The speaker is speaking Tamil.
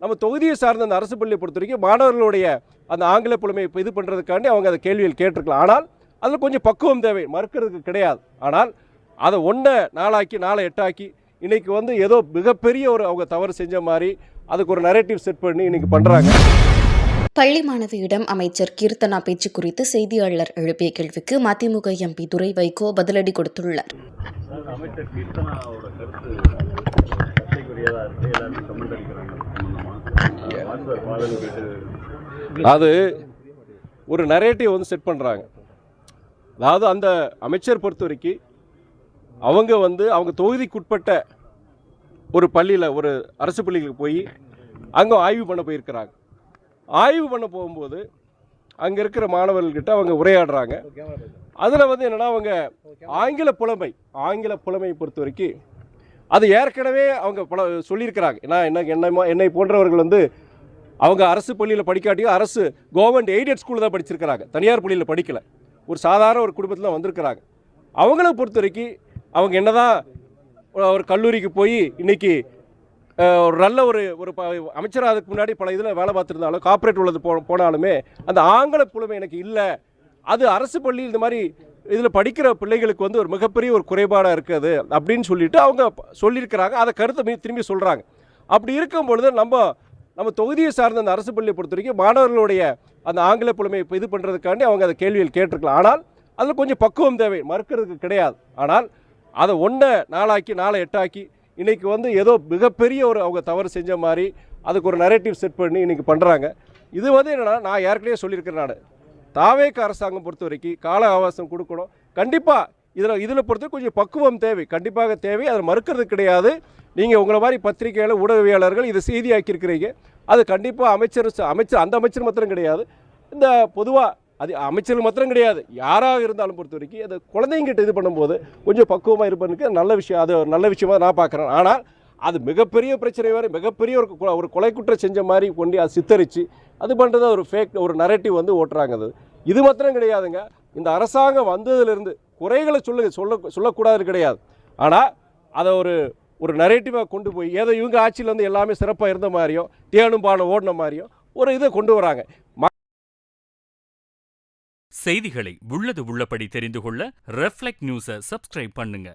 நம்ம தொகுதியை சார்ந்த அந்த அரசு பள்ளியை பொறுத்த வரைக்கும் மாணவர்களுடைய அந்த ஆங்கில புலமை இப்போ இது பண்ணுறதுக்காண்டி அவங்க அதை கேள்வியில் கேட்டிருக்கலாம். ஆனால் அதில் கொஞ்சம் பக்குவம் தேவை, மறுக்கிறதுக்கு கிடையாது. ஆனால் அதை 1 4 4 8 இன்றைக்கி வந்து ஏதோ மிகப்பெரிய ஒரு அவங்க தவறு செஞ்ச மாதிரி அதுக்கு ஒரு நரேட்டிவ் செட் பண்ணி இன்றைக்கி பண்ணுறாங்க. பள்ளி மாணவியிடம் அமைச்சர் கீர்த்தனா பேச்சு குறித்து செய்தியாளர் எழுப்பிய கேள்விக்கு மதிமுக எம்பி துரை வைகோ பதிலடி கொடுத்துள்ளார். அமைச்சர் கீர்த்தனாவோட கருத்து சர்ச்சைக்குரியதா இருக்கு, எல்லாரும் கமெண்ட் அடிக்கிறாங்க. அது ஒரு நரேட்டிவ் வந்து செட் பண்ணுறாங்க. அதாவது அந்த அமைச்சர் பொறுத்த வரைக்கும் அவங்க வந்து அவங்க தொகுதிக்குட்பட்ட ஒரு பள்ளியில் ஒரு அரசு பள்ளிகளுக்கு போய் அங்கே ஆய்வு பண்ண போயிருக்கிறாங்க. ஆய்வு பண்ண போகும்போது அங்கே இருக்கிற மாணவர்கள்கிட்ட அவங்க உரையாடுறாங்க. அதில் வந்து என்னென்னா அவங்க ஆங்கில புலமை பொறுத்த வரைக்கும் அது ஏற்கனவே அவங்க சொல்லியிருக்கிறாங்க. ஏன்னா என்னை போன்றவர்கள் வந்து அவங்க அரசு பள்ளியில் படிக்காட்டியும் அரசு கவர்மெண்ட் எய்டட் ஸ்கூலில் தான் படிச்சிருக்கிறாங்க, தனியார் பள்ளியில் படிக்கலை. ஒரு சாதாரண ஒரு குடும்பத்தில் வந்திருக்கிறாங்க. அவங்கள பொறுத்த வரைக்கும் அவங்க என்ன தான் ஒரு கல்லூரிக்கு போய் இன்றைக்கி ஒரு நல்ல ஒரு அமைச்சராக அதுக்கு முன்னாடி பல இதில் வேலை பார்த்துருந்தாலும் கார்ப்பரேட் உள்ளது போனாலுமே அந்த ஆங்கில புலமை எனக்கு இல்லை. அது அரசு பள்ளி இந்த மாதிரி இதில் படிக்கிற பிள்ளைகளுக்கு வந்து ஒரு மிகப்பெரிய ஒரு குறைபாடாக இருக்குது அப்படின்னு சொல்லிட்டு அவங்க சொல்லியிருக்கிறாங்க. அதை கருத்தை திரும்பி சொல்கிறாங்க. அப்படி இருக்கும் பொழுது நம்ம தொகுதியை சார்ந்த அந்த அரசு பள்ளியை பொறுத்த வரைக்கும் மாணவர்களுடைய அந்த ஆங்கில புலமை இப்போ இது பண்ணுறதுக்காண்டி அவங்க அதை கேள்வியில் கேட்டிருக்கலாம். ஆனால் அதில் கொஞ்சம் பக்குவம் தேவை, மறுக்கிறதுக்கு கிடையாது. ஆனால் அதை 1 4 4 8 இன்றைக்கி வந்து ஏதோ மிகப்பெரிய ஒரு அவங்க தவறு செஞ்ச மாதிரி அதுக்கு ஒரு நரேட்டிவ் செட் பண்ணி இன்றைக்கி பண்ணுறாங்க. இது வந்து என்னென்னா, நான் ஏற்கனவே சொல்லியிருக்கிறேன், நான் தாவேக அரசாங்கம் பொறுத்த வரைக்கும் கால அவகாசம் கொடுக்கணும். கண்டிப்பாக இதில் பொறுத்த கொஞ்சம் பக்குவம் தேவை, கண்டிப்பாக தேவை. அதை மறுக்கிறது கிடையாது. நீங்கள் உங்களை மாதிரி பத்திரிகையாளர் ஊடகவியாளர்கள் இதை செய்தியாக்கியிருக்கிறீங்க. அது கண்டிப்பாக அமைச்சர் அந்த அமைச்சர் மாத்திரம் கிடையாது, இந்த பொதுவாக அது அமைச்சர்கள் மாத்திரம் கிடையாது, யாராக இருந்தாலும் பொறுத்த வரைக்கும் அது குழந்தைங்கிட்ட இது பண்ணும்போது கொஞ்சம் பக்குவமாக இருப்பதுக்கு நல்ல விஷயம். அது ஒரு நல்ல விஷயமாக நான் பார்க்குறேன். ஆனால் அது மிகப்பெரிய பிரச்சனை வரை மிகப்பெரிய ஒரு கொலை குற்றம் செஞ்ச மாதிரி கொண்டு அதை சித்தரித்து அது பண்ணுறது ஒரு ஃபேக் ஒரு நரேட்டிவ் வந்து ஓட்டுறாங்க. இது மாத்திரம் கிடையாதுங்க. இந்த அரசாங்கம் வந்ததுலேருந்து குறைகளை சொல்லக்கூடாது கிடையாது. ஆனால் அதை ஒரு நரேட்டிவாக கொண்டு போய் ஏதோ இவங்க ஆட்சியில் வந்து எல்லாமே சிறப்பாக இருந்த மாதிரியும் தேனும் பானம் ஓடின மாதிரியும் ஒரு இதை கொண்டு வராங்க. செய்திகளை உள்ளது உள்ளபடி தெரிந்து கொள்ள ரெஃப்ளெக்ட் நியூஸை சப்ஸ்கிரைப் பண்ணுங்க.